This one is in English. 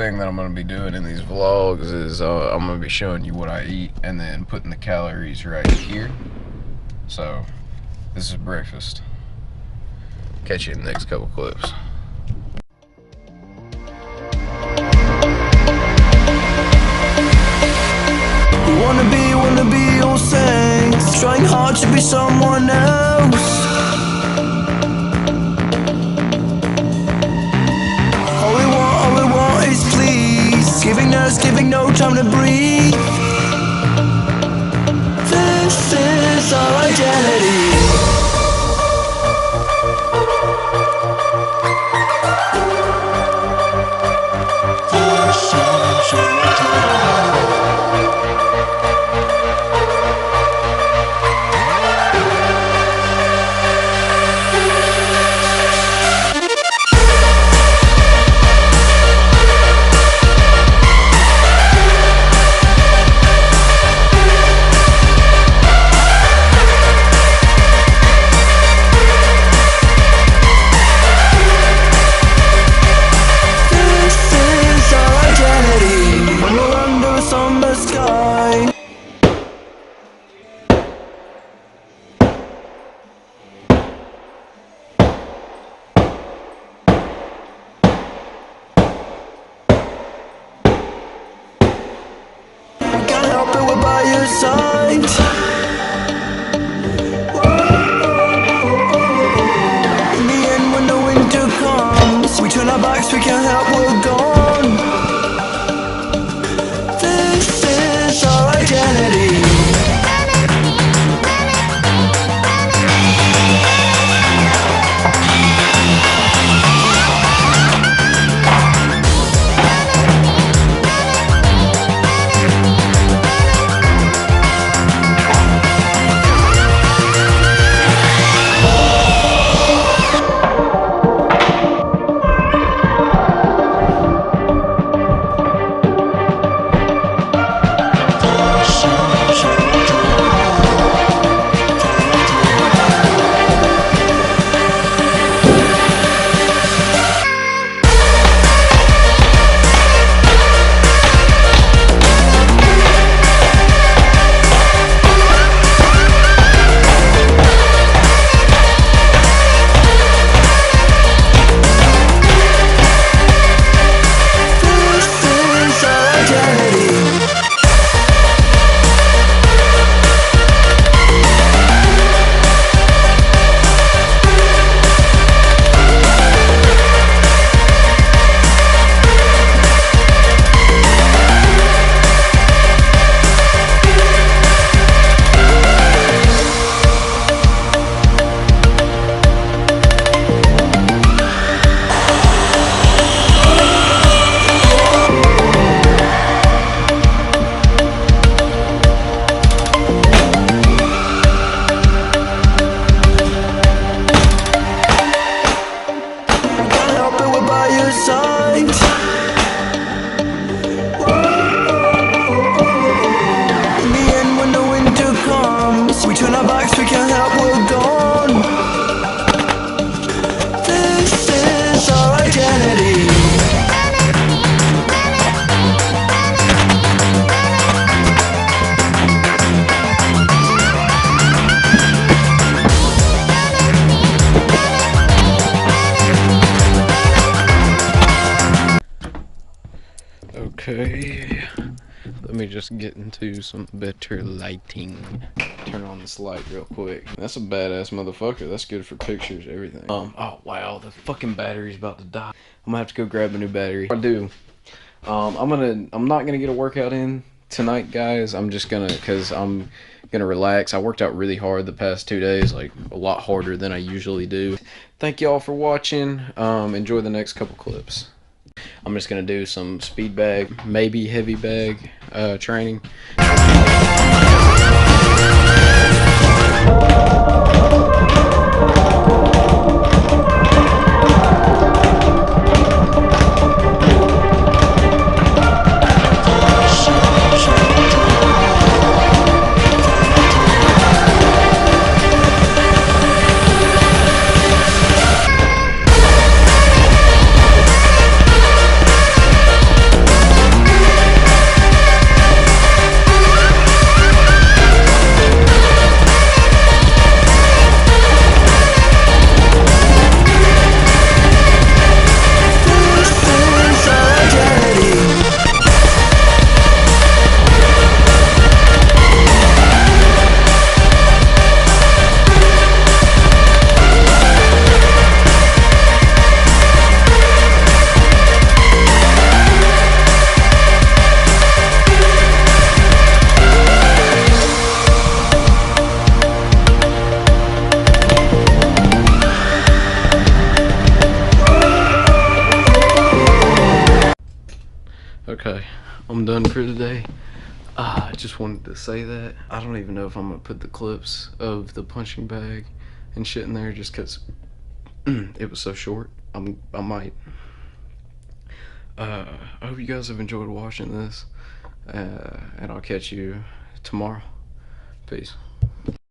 thing that I'm going to be doing in these vlogs is I'm going to be showing you what I eat and then putting the calories right here. So, this is breakfast. Catch you in the next couple clips. Wanna be all saints, trying hard to be someone else. All we want is please, giving no time to breathe. This is our identity. We can't help, we're gone. This is our identity. Okay, let me just get into some better lighting. Turn on this light real quick. That's a badass motherfucker. That's good for pictures, everything. Oh wow, the fucking battery's about to die. I'm gonna have to go grab a new battery. I do. I'm not gonna get a workout in tonight, guys. I'm just gonna, cause I'm gonna relax. I worked out really hard the past 2 days, like a lot harder than I usually do. Thank y'all for watching. Enjoy the next couple clips. I'm just gonna do some speed bag, maybe heavy bag training. Okay, I'm done for today. I just wanted to say that. I don't even know if I'm gonna put the clips of the punching bag and shit in there just because it was so short. I might. I hope you guys have enjoyed watching this, and I'll catch you tomorrow. Peace.